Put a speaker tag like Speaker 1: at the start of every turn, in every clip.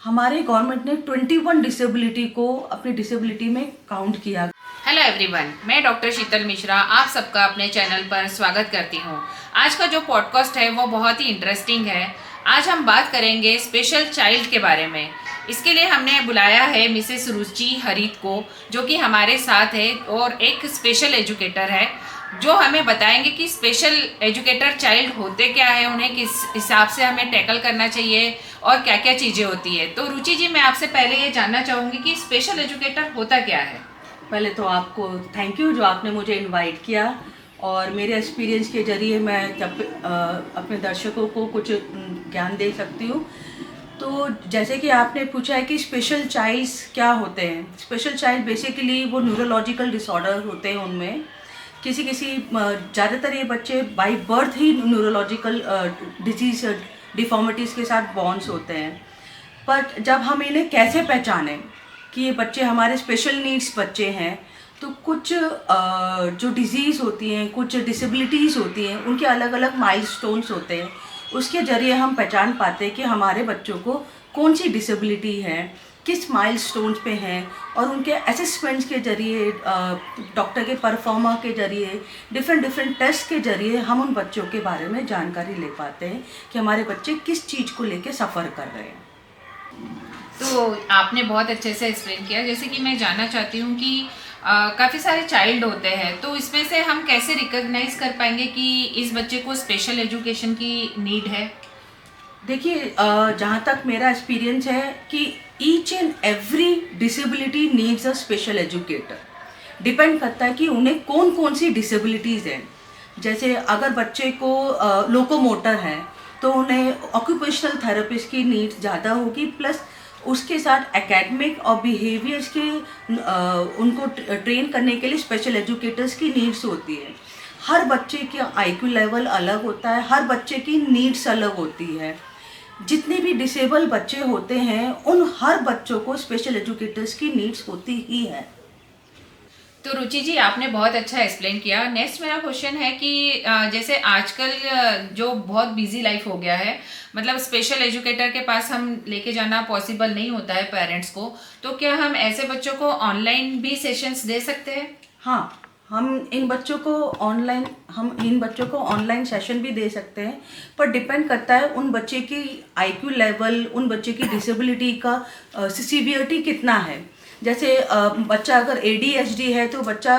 Speaker 1: हमारे गवर्नमेंट ने 21 डिसेबिलिटी को अपनी डिसेबिलिटी में काउंट किया।
Speaker 2: हेलो एवरीवन, मैं डॉक्टर शीतल मिश्रा आप सबका अपने चैनल पर स्वागत करती हूँ। आज का जो पॉडकास्ट है वो बहुत ही इंटरेस्टिंग है। आज हम बात करेंगे स्पेशल चाइल्ड के बारे में। इसके लिए हमने बुलाया है मिसेस रुचि हरित को, जो कि हमारे साथ है और एक स्पेशल एजुकेटर है, जो हमें बताएंगे कि स्पेशल एजुकेटर चाइल्ड होते क्या है, उन्हें किस हिसाब से हमें टैकल करना चाहिए और क्या क्या चीज़ें होती है। तो रुचि जी, मैं आपसे पहले ये जानना चाहूँगी कि स्पेशल एजुकेटर होता क्या है।
Speaker 1: पहले तो आपको थैंक यू जो आपने मुझे इनवाइट किया और मेरे एक्सपीरियंस के ज़रिए मैं जब अपने दर्शकों को कुछ ज्ञान दे सकती हूँ। तो जैसे कि आपने पूछा है कि स्पेशल चाइल्ड्स क्या होते हैं। स्पेशल चाइल्ड बेसिकली वो न्यूरोलॉजिकल डिसऑर्डर होते हैं। उनमें किसी ज़्यादातर ये बच्चे by birth he neurological disease deformities के साथ बॉर्न्स होते हैं। पर जब हम इन्हें कैसे पहचानें कि ये बच्चे हमारे स्पेशल नीड्स बच्चे हैं, तो कुछ जो डिज़ीज़ होती हैं, कुछ डिसेबिलिटीज़ होती हैं, उनके अलग अलग माइलस्टोन्स होते हैं। उसके ज़रिए हम पहचान पाते हैं कि हमारे बच्चों को कौन सी डिसेबिलिटी है, किस माइलस्टोन्स पे हैं, और उनके असेसमेंट्स के ज़रिए, डॉक्टर के परफॉर्मा के ज़रिए, डिफरेंट टेस्ट के ज़रिए हम उन बच्चों के बारे में जानकारी ले पाते हैं कि हमारे बच्चे किस चीज़ को लेके सफ़र कर रहे हैं।
Speaker 2: तो आपने बहुत अच्छे से एक्सप्लेन किया। जैसे कि मैं जानना चाहती हूँ कि काफ़ी सारे चाइल्ड होते हैं, तो इसमें से हम कैसे रिकॉग्नाइज कर पाएंगे कि इस बच्चे को स्पेशल एजुकेशन की नीड है।
Speaker 1: देखिए, जहाँ तक मेरा एक्सपीरियंस है कि each and every disability needs a special educator. Depend करता है कि उन्हें कौन कौन सी डिसेबिलिटीज़ हैं। जैसे अगर बच्चे को लोकोमोटर है तो उन्हें ऑक्यूपेशनल थेरेपिस्ट की नीड्स ज़्यादा होगी, प्लस उसके साथ एकेडमिक और बिहेवियर्स के उनको ट्रेन करने के लिए स्पेशल एजुकेटर्स की नीड्स होती है। हर बच्चे का आईक्यू लेवल अलग होता है, हर बच्चे की नीड्स अलग होती है। जितने भी डिसेबल बच्चे होते हैं उन हर बच्चों को स्पेशल एजुकेटर्स की नीड्स होती ही है।
Speaker 2: तो रुचि जी, आपने बहुत अच्छा एक्सप्लेन किया। नेक्स्ट मेरा क्वेश्चन है कि जैसे आजकल जो बहुत बिजी लाइफ हो गया है, मतलब स्पेशल एजुकेटर के पास हम लेके जाना पॉसिबल नहीं होता है पेरेंट्स को, तो क्या हम ऐसे बच्चों को ऑनलाइन भी सेशंस दे सकते हैं?
Speaker 1: हाँ, हम इन बच्चों को ऑनलाइन सेशन भी दे सकते हैं, पर डिपेंड करता है उन बच्चे की आईक्यू लेवल, उन बच्चे की डिसेबिलिटी का सीवियरिटी कितना है। जैसे बच्चा अगर एडीएचडी है तो बच्चा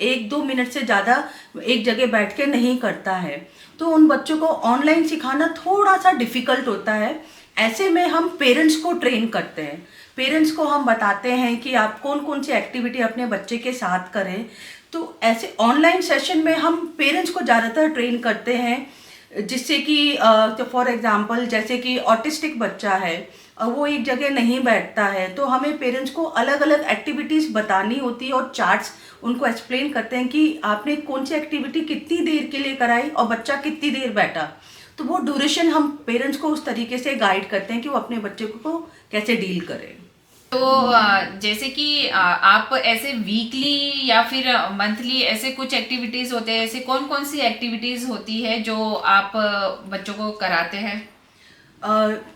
Speaker 1: 1-2 मिनट से ज़्यादा एक जगह बैठ के नहीं करता है, तो उन बच्चों को ऑनलाइन सिखाना थोड़ा सा डिफ़िकल्ट होता है। ऐसे में हम पेरेंट्स को ट्रेन करते हैं। पेरेंट्स को हम बताते हैं कि आप कौन कौन सी एक्टिविटी अपने बच्चे के साथ करें। तो ऐसे ऑनलाइन सेशन में हम पेरेंट्स को ज़्यादातर ट्रेन करते हैं, जिससे कि तो फॉर एग्जांपल जैसे कि ऑटिस्टिक बच्चा है, वो एक जगह नहीं बैठता है, तो हमें पेरेंट्स को अलग अलग एक्टिविटीज़ बतानी होती है और चार्ट्स उनको एक्सप्लेन करते हैं कि आपने कौन सी एक्टिविटी कितनी देर के लिए कराई और बच्चा कितनी देर बैठा। तो वो ड्यूरेशन हम पेरेंट्स को उस तरीके से गाइड करते हैं कि वो अपने बच्चे को कैसे डील करें।
Speaker 2: तो जैसे कि आप ऐसे वीकली या फिर मंथली ऐसे कुछ एक्टिविटीज़ होते हैं, ऐसे कौन कौन सी एक्टिविटीज़ होती है जो आप बच्चों को कराते हैं?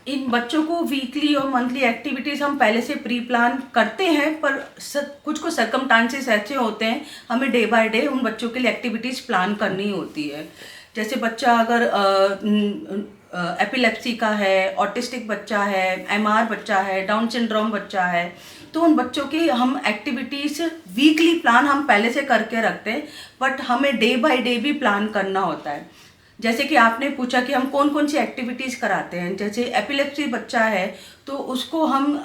Speaker 1: इन बच्चों को वीकली और मंथली एक्टिविटीज़ हम पहले से प्री प्लान करते हैं, पर कुछ सर्कमस्टांसेस ऐसे होते हैं हमें डे बाय डे उन बच्चों के लिए एक्टिविटीज़ प्लान करनी होती है। जैसे बच्चा अगर एपिलेप्सी का है, ऑटिस्टिक बच्चा है, एमआर बच्चा है, डाउन सिंड्रोम बच्चा है, तो उन बच्चों की हम एक्टिविटीज़ वीकली प्लान हम पहले से करके रखते हैं, बट हमें डे बाय डे भी प्लान करना होता है। जैसे कि आपने पूछा कि हम कौन कौन सी एक्टिविटीज़ कराते हैं। जैसे एपिलेप्सी बच्चा है तो उसको हम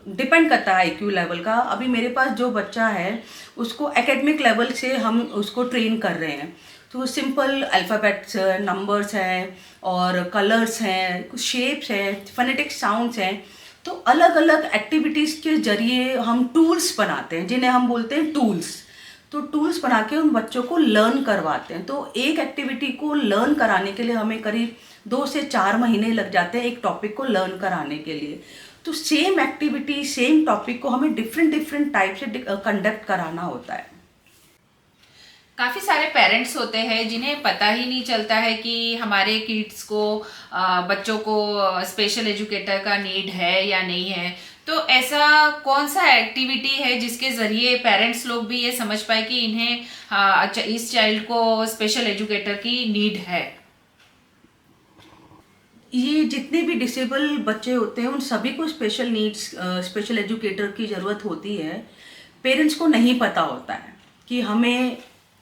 Speaker 1: डिपेंड करता है आईक्यू लेवल का। अभी मेरे पास जो बच्चा है उसको एकेडमिक लेवल से हम उसको ट्रेन कर रहे हैं। तो सिंपल अल्फ़ाबेट्स, नंबर्स हैं और कलर्स हैं, कुछ शेप्स हैं, फोनेटिक साउंड्स हैं। तो अलग अलग एक्टिविटीज़ के ज़रिए हम टूल्स बनाते हैं, जिन्हें हम बोलते हैं टूल्स। तो टूल्स बना के उन बच्चों को लर्न करवाते हैं। तो एक एक्टिविटी को लर्न कराने के लिए हमें करीब 2 से 4 महीने लग जाते हैं एक टॉपिक को लर्न कराने के लिए। तो सेम एक्टिविटी, सेम टॉपिक को हमें डिफरेंट टाइप से कंडक्ट कराना होता है।
Speaker 2: काफ़ी सारे पेरेंट्स होते हैं जिन्हें पता ही नहीं चलता है कि हमारे किड्स को बच्चों को स्पेशल एजुकेटर का नीड है या नहीं है। तो ऐसा कौन सा एक्टिविटी है जिसके ज़रिए पेरेंट्स लोग भी ये समझ पाए कि इन्हें अच्छा इस चाइल्ड को स्पेशल एजुकेटर की नीड है।
Speaker 1: ये जितने भी डिसेबल बच्चे होते हैं उन सभी को स्पेशल नीड्स स्पेशल एजुकेटर की ज़रूरत होती है। पेरेंट्स को नहीं पता होता है कि हमें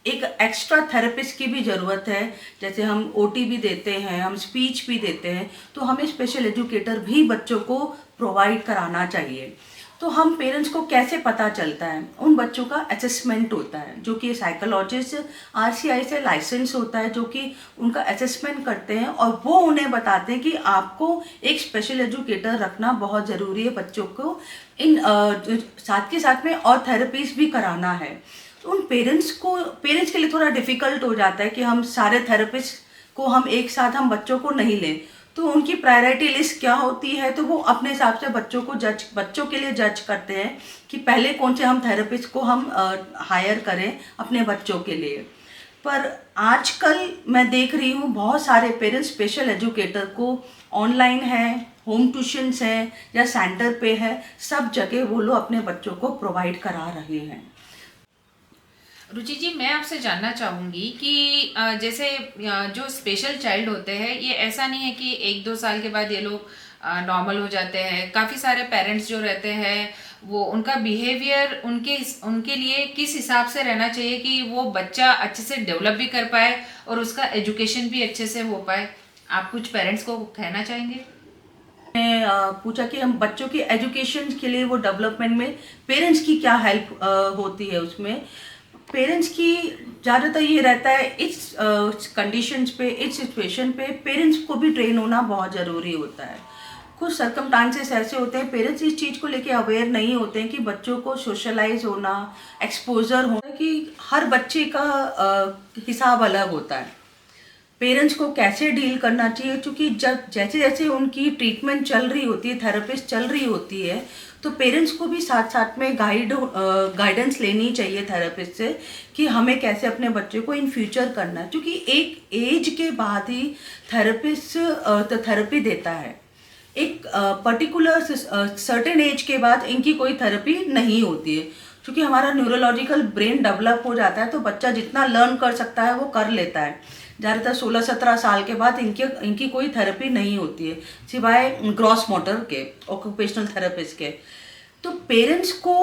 Speaker 1: एक एक्स्ट्रा थेरेपिस्ट की भी ज़रूरत है। जैसे हम ओटी भी देते हैं, हम स्पीच भी देते हैं, तो हमें स्पेशल एजुकेटर भी बच्चों को प्रोवाइड कराना चाहिए। तो हम पेरेंट्स को कैसे पता चलता है? उन बच्चों का असेसमेंट होता है, जो कि साइकोलॉजिस्ट आरसीआई से लाइसेंस होता है, जो कि उनका असेसमेंट करते हैं और वो उन्हें बताते हैं कि आपको एक स्पेशल एजुकेटर रखना बहुत ज़रूरी है बच्चों को। इन साथ के साथ में और थेरेपीज भी कराना है। तो उन पेरेंट्स के लिए थोड़ा डिफ़िकल्ट हो जाता है कि हम सारे थेरेपिस्ट को हम एक साथ हम बच्चों को नहीं लें। तो उनकी प्रायोरिटी लिस्ट क्या होती है, तो वो अपने हिसाब से बच्चों के लिए जज करते हैं कि पहले कौन से हम थेरेपिस्ट को हम हायर करें अपने बच्चों के लिए। पर आजकल मैं देख रही हूँ बहुत सारे पेरेंट्स स्पेशल एजुकेटर को ऑनलाइन है, होम ट्यूशन्स हैं या सेंटर पे है, सब जगह वो लोग अपने बच्चों को प्रोवाइड करा रहे हैं।
Speaker 2: रुचि जी, मैं आपसे जानना चाहूँगी कि जैसे जो स्पेशल चाइल्ड होते हैं, ये ऐसा नहीं है कि 1-2 साल के बाद ये लोग नॉर्मल हो जाते हैं। काफ़ी सारे पेरेंट्स जो रहते हैं वो उनका बिहेवियर उनके लिए किस हिसाब से रहना चाहिए कि वो बच्चा अच्छे से डेवलप भी कर पाए और उसका एजुकेशन भी अच्छे से हो पाए। आप कुछ पेरेंट्स को कहना चाहेंगे?
Speaker 1: मैं पूछा कि हम बच्चों की एजुकेशन के लिए वो डेवलपमेंट में पेरेंट्स की क्या हेल्प होती है। उसमें पेरेंट्स की ज़्यादातर ये रहता है इस कंडीशंस पे, इस सिचुएशन पे पेरेंट्स को भी ट्रेन होना बहुत ज़रूरी होता है। कुछ सर्कमस्टांसेस ऐसे होते हैं पेरेंट्स इस चीज़ को लेके अवेयर नहीं होते हैं कि बच्चों को सोशलाइज होना, एक्सपोजर होना, कि हर बच्चे का हिसाब अलग होता है। पेरेंट्स को कैसे डील करना चाहिए, क्योंकि जब जैसे जैसे उनकी ट्रीटमेंट चल रही होती है, थेरेपिस्ट चल रही होती है, तो पेरेंट्स को भी साथ साथ में गाइडेंस लेनी चाहिए थेरेपिस्ट से कि हमें कैसे अपने बच्चे को इन फ्यूचर करना है। क्योंकि एक एज के बाद ही थेरेपिस्ट तो थेरेपी देता है। एक पर्टिकुलर सर्टेन एज के बाद इनकी कोई थेरेपी नहीं होती है, क्योंकि हमारा न्यूरोलॉजिकल ब्रेन डेवलप हो जाता है, तो बच्चा जितना लर्न कर सकता है वो कर लेता है। ज़्यादातर 16-17 साल के बाद इनकी कोई थेरेपी नहीं होती है, सिवाय ग्रॉस मोटर के, ऑक्यूपेशनल थेरेपिस्ट के। तो पेरेंट्स को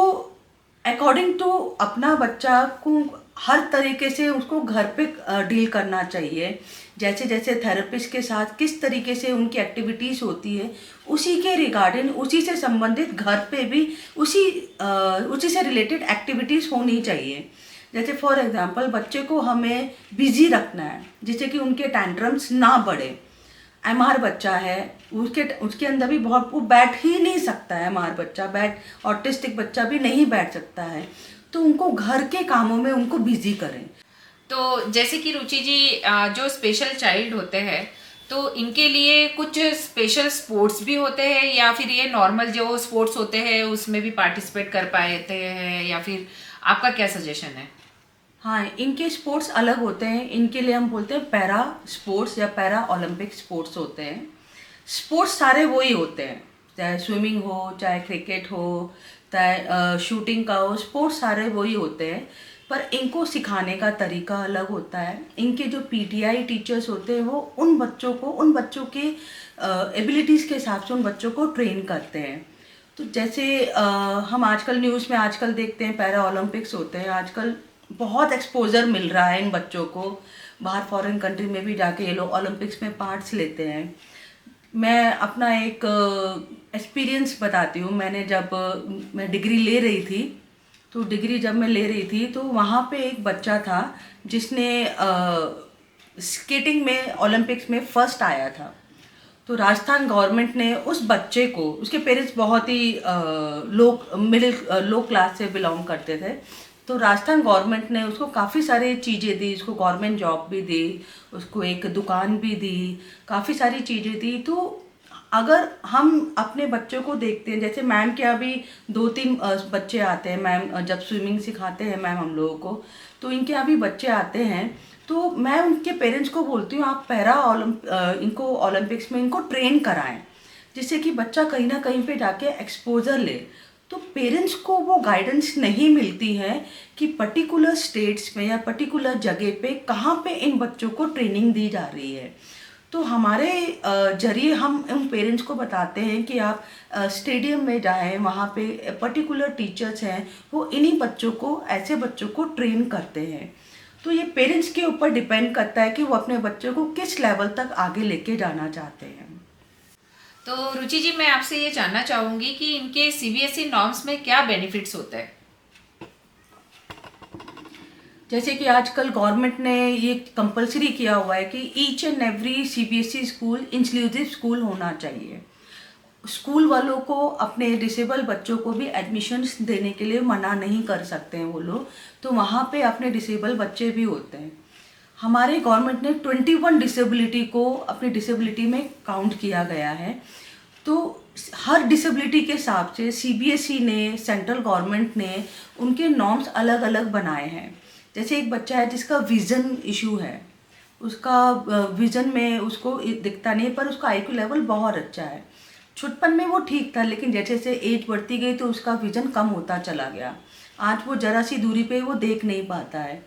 Speaker 1: अकॉर्डिंग टू अपना बच्चा को हर तरीके से उसको घर पे डील करना चाहिए। जैसे जैसे थेरेपिस्ट के साथ किस तरीके से उनकी एक्टिविटीज़ होती है, उसी के रिगार्डिंग, उसी से संबंधित घर पे भी उसी से रिलेटेड एक्टिविटीज़ होनी चाहिए। जैसे फॉर एग्जांपल बच्चे को हमें बिजी रखना है, जिससे कि उनके टैंट्रम्स ना बढ़े। एमआर बच्चा है, उसके अंदर भी बहुत, वो बैठ ही नहीं सकता है। एमआर बच्चा ऑटिस्टिक बच्चा भी नहीं बैठ सकता है, तो उनको घर के कामों में उनको बिजी करें।
Speaker 2: तो जैसे कि रुचि जी, जो स्पेशल चाइल्ड होते हैं तो इनके लिए कुछ स्पेशल स्पोर्ट्स भी होते हैं या फिर ये नॉर्मल जो स्पोर्ट्स होते हैं उसमें भी पार्टिसिपेट कर पाते हैं, या फिर आपका क्या सजेशन है?
Speaker 1: हाँ, इनके स्पोर्ट्स अलग होते हैं। इनके लिए हम बोलते हैं पैरा स्पोर्ट्स या पैरा ओलंपिक स्पोर्ट्स होते हैं। स्पोर्ट्स सारे वही होते हैं, चाहे स्विमिंग हो, चाहे क्रिकेट हो, चाहे शूटिंग का हो, स्पोर्ट्स सारे वही होते हैं। पर इनको सिखाने का तरीका अलग होता है। इनके जो पीटीआई टीचर्स होते हैं वो उन बच्चों के एबिलिटीज़ के हिसाब से उन बच्चों को ट्रेन करते हैं। तो जैसे हम आजकल न्यूज़ में आजकल देखते हैं पैरा ओलंपिक्स होते हैं, आजकल बहुत एक्सपोजर मिल रहा है इन बच्चों को। बाहर फॉरेन कंट्री में भी जाके ये लोग ओलंपिक्स में पार्ट्स लेते हैं। मैं अपना एक एक्सपीरियंस बताती हूँ। मैं डिग्री ले रही थी, तो डिग्री जब मैं ले रही थी तो वहाँ पे एक बच्चा था जिसने स्केटिंग में ओलंपिक्स में फर्स्ट आया था। तो राजस्थान गवर्नमेंट ने उस बच्चे को, उसके पेरेंट्स बहुत ही लो क्लास से बिलोंग करते थे, तो राजस्थान गवर्नमेंट ने उसको काफ़ी सारी चीज़ें दी। उसको गवर्नमेंट जॉब भी दी, उसको एक दुकान भी दी, काफ़ी सारी चीज़ें दी। तो अगर हम अपने बच्चों को देखते हैं, जैसे मैम के अभी 2-3 बच्चे आते हैं, मैम जब स्विमिंग सिखाते हैं मैम हम लोगों को, तो इनके अभी बच्चे आते हैं, तो मैं उनके पेरेंट्स को बोलती हूँ आप इनको ओलंपिक्स में इनको ट्रेन कराएं, जिससे कि बच्चा कहीं ना कहीं पे जाके एक्सपोजर ले। तो पेरेंट्स को वो गाइडेंस नहीं मिलती है कि पर्टिकुलर स्टेट्स में या पर्टिकुलर जगह पे कहाँ पे इन बच्चों को ट्रेनिंग दी जा रही है। तो हमारे जरिए हम उन पेरेंट्स को बताते हैं कि आप स्टेडियम में जाएं, वहाँ पे पर्टिकुलर टीचर्स हैं, वो इन्हीं बच्चों को, ऐसे बच्चों को ट्रेन करते हैं। तो ये पेरेंट्स के ऊपर डिपेंड करता है कि वो अपने बच्चों को किस लेवल तक आगे लेके जाना चाहते हैं।
Speaker 2: तो रुचि जी, मैं आपसे ये जानना चाहूँगी कि इनके सीबीएसई नॉर्म्स में क्या बेनिफिट्स होते हैं?
Speaker 1: जैसे कि आजकल गवर्नमेंट ने ये कंपलसरी किया हुआ है कि each and every CBSE school inclusive school होना चाहिए। स्कूल वालों को अपने डिसेबल बच्चों को भी एडमिशन्स देने के लिए मना नहीं कर सकते हैं वो लोग, तो वहाँ पे अपने डिसेबल बच्चे भी होते हैं। हमारे गवर्नमेंट ने 21 डिसेबिलिटी को अपनी डिसेबिलिटी में काउंट किया गया है। तो हर डिसेबिलिटी के हिसाब से सीबीएसई ने, सेंट्रल गवर्नमेंट ने उनके नॉर्म्स अलग अलग बनाए हैं। जैसे एक बच्चा है जिसका विज़न इशू है, उसका विज़न में उसको दिखता नहीं, पर उसका आईक्यू लेवल बहुत अच्छा है। छुटपन में वो ठीक था, लेकिन जैसे जैसे एज बढ़ती गई तो उसका विज़न कम होता चला गया। आज वो ज़रा सी दूरी पे वो देख नहीं पाता है।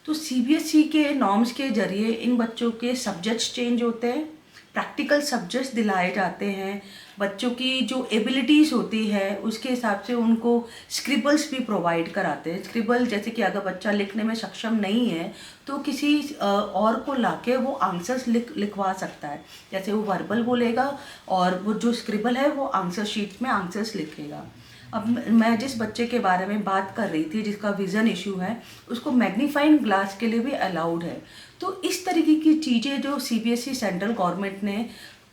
Speaker 1: तो सीबीएसई के नॉर्म्स के जरिए इन बच्चों के सब्जेक्ट्स चेंज होते हैं, प्रैक्टिकल सब्जेक्ट्स दिलाए जाते हैं, बच्चों की जो एबिलिटीज़ होती है उसके हिसाब से उनको स्क्रिबल्स भी प्रोवाइड कराते हैं। स्क्रिबल जैसे कि अगर बच्चा लिखने में सक्षम नहीं है तो किसी और को लाके वो आंसर्स लिखवा सकता है। जैसे वो वर्बल बोलेगा और वो जो स्क्रिबल है वो आंसर शीट में आंसर्स लिखेगा। अब मैं जिस बच्चे के बारे में बात कर रही थी जिसका विज़न इशू है, उसको मैग्नीफाइंग ग्लास के लिए भी अलाउड है। तो इस तरीके की चीज़ें जो सीबीएसई सेंट्रल गवर्नमेंट ने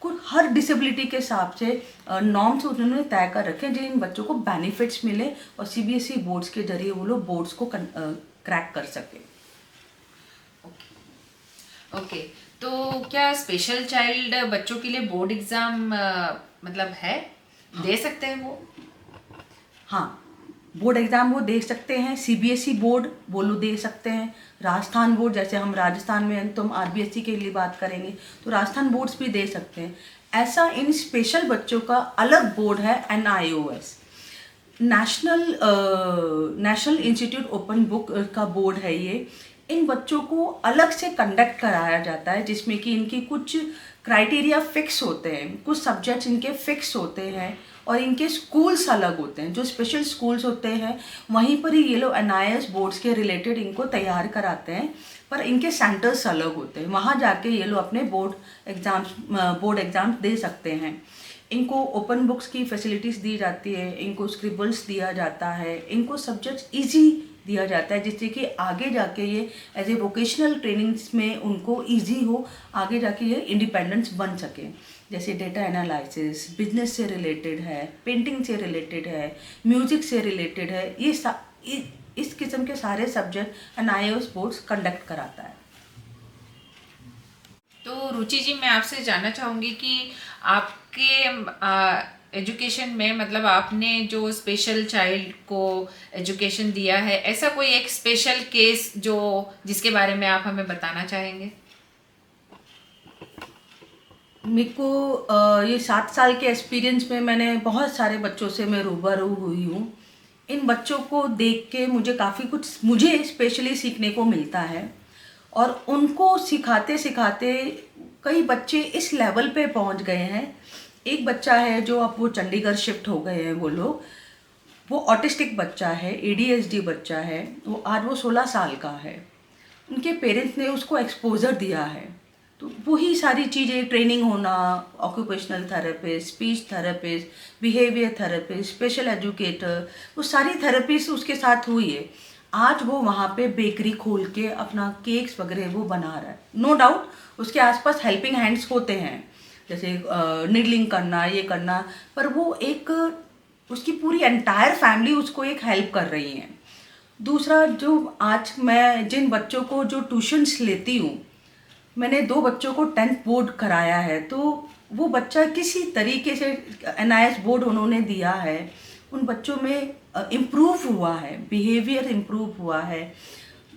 Speaker 1: कुछ हर डिसेबिलिटी के हिसाब से नॉर्म्स उन्होंने तय कर रखे हैं, जिन बच्चों को बेनिफिट्स मिले और सीबीएसई बोर्ड्स के जरिए वो लोग बोर्ड्स को क्रैक कर सके।
Speaker 2: ओके, तो क्या स्पेशल चाइल्ड बच्चों के लिए बोर्ड एग्ज़ाम मतलब है, दे सकते हैं वो?
Speaker 1: हाँ, बोर्ड एग्ज़ाम वो दे सकते हैं। सीबीएसई बोर्ड वो लोग दे सकते हैं। राजस्थान बोर्ड, जैसे हम राजस्थान में हैं तो हम आरबीएसई के लिए बात करेंगे, तो राजस्थान बोर्ड्स भी दे सकते हैं। ऐसा इन स्पेशल बच्चों का अलग बोर्ड है NIOS, national institute open book का बोर्ड है ये। इन बच्चों को अलग से कंडक्ट कराया जाता है, जिसमें कि इनकी कुछ क्राइटेरिया फिक्स होते हैं, कुछ सब्जेक्ट्स इनके फिक्स होते हैं और इनके स्कूल्स अलग होते हैं। जो स्पेशल स्कूल्स होते हैं वहीं पर ही ये लोग NIOS बोर्ड्स के रिलेटेड इनको तैयार कराते हैं, पर इनके सेंटर्स अलग होते हैं। वहाँ जाके ये लोग अपने बोर्ड एग्ज़ाम्स दे सकते हैं। इनको ओपन बुक्स की फैसिलिटीज़ दी जाती है, इनको स्क्रिबल्स दिया जाता है, इनको सब्जेक्ट्स ईजी दिया जाता है, जिससे कि आगे जाके ये एज ए वोकेशनल ट्रेनिंग्स में उनको इजी हो, आगे जाके ये इंडिपेंडेंस बन सके। जैसे डेटा एनालिसिस बिजनेस से रिलेटेड है, पेंटिंग से रिलेटेड है, म्यूज़िक से रिलेटेड है, इस किस्म के सारे सब्जेक्ट NIOS बोर्ड्स कंडक्ट कराता है।
Speaker 2: तो रुचि जी, मैं आपसे जानना चाहूँगी कि आपके एजुकेशन में, मतलब आपने जो स्पेशल चाइल्ड को एजुकेशन दिया है, ऐसा कोई एक स्पेशल केस जो जिसके बारे में आप हमें बताना चाहेंगे?
Speaker 1: मेरे को ये 7 साल के एक्सपीरियंस में मैंने बहुत सारे बच्चों से मैं रूबरू हुई हूँ। इन बच्चों को देख के मुझे काफ़ी कुछ मुझे स्पेशली सीखने को मिलता है, और उनको सिखाते सिखाते कई बच्चे इस लेवल पे पहुँच गए हैं। एक बच्चा है जो अब वो चंडीगढ़ शिफ्ट हो गए हैं वो लोग, वो ऑटिस्टिक बच्चा है, ADHD बच्चा है, वो आज वो 16 साल का है। उनके पेरेंट्स ने उसको एक्सपोजर दिया है, तो वही सारी चीज़ें, ट्रेनिंग होना, occupational therapist, speech therapist, behaviour therapist, special educator, वो सारी थेरेपीज उसके साथ हुई है। आज वो वहाँ पे बेकरी खोल के अपना केक्स वगैरह वो बना रहा है। नो डाउट उसके आसपास हेल्पिंग हैंड्स होते हैं, जैसे निडलिंग करना, ये करना, पर वो एक उसकी पूरी एंटायर फैमिली उसको एक हेल्प कर रही है। दूसरा, जो आज मैं जिन बच्चों को जो ट्यूशन्स लेती हूँ, मैंने 2 बच्चों को 10th बोर्ड कराया है, तो वो बच्चा किसी तरीके से NIS बोर्ड उन्होंने दिया है, उन बच्चों में इम्प्रूव हुआ है, बिहेवियर इम्प्रूव हुआ है,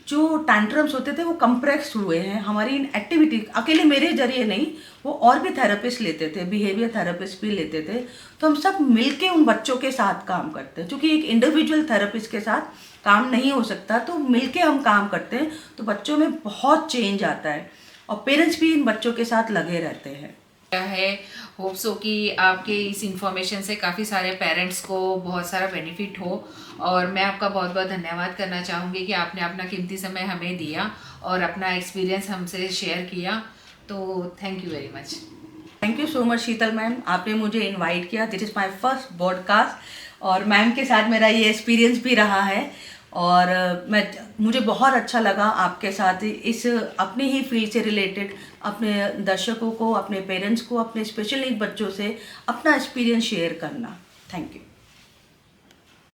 Speaker 1: जो टैंट्रम्स होते थे वो कंप्रेस हुए हैं हमारी इन एक्टिविटी। अकेले मेरे जरिए नहीं, वो और भी थेरेपिस्ट लेते थे, बिहेवियर थेरेपिस्ट भी लेते थे, तो हम सब मिलके उन बच्चों के साथ काम करते हैं। क्योंकि एक इंडिविजुअल थेरेपिस्ट के साथ काम नहीं हो सकता, तो मिलके हम काम करते हैं, तो बच्चों में बहुत चेंज आता है और पेरेंट्स भी इन बच्चों के साथ लगे रहते हैं।
Speaker 2: है होप सो कि आपके इस इंफॉर्मेशन से काफ़ी सारे पेरेंट्स को बहुत सारा बेनिफिट हो, और मैं आपका बहुत बहुत धन्यवाद करना चाहूँगी कि आपने अपना कीमती समय हमें दिया और अपना एक्सपीरियंस हमसे शेयर किया। तो thank you very much.
Speaker 1: Thank you so much Sheetal ma'am, आपने मुझे इनवाइट किया। This is my first podcast और मैम के साथ मेरा ये एक्सपीरियंस भी रहा है, और मुझे बहुत अच्छा लगा आपके साथ इस अपने ही फील्ड से रिलेटेड अपने दर्शकों को, अपने पेरेंट्स को, अपने स्पेशल नीड बच्चों से अपना एक्सपीरियंस शेयर करना। Thank you.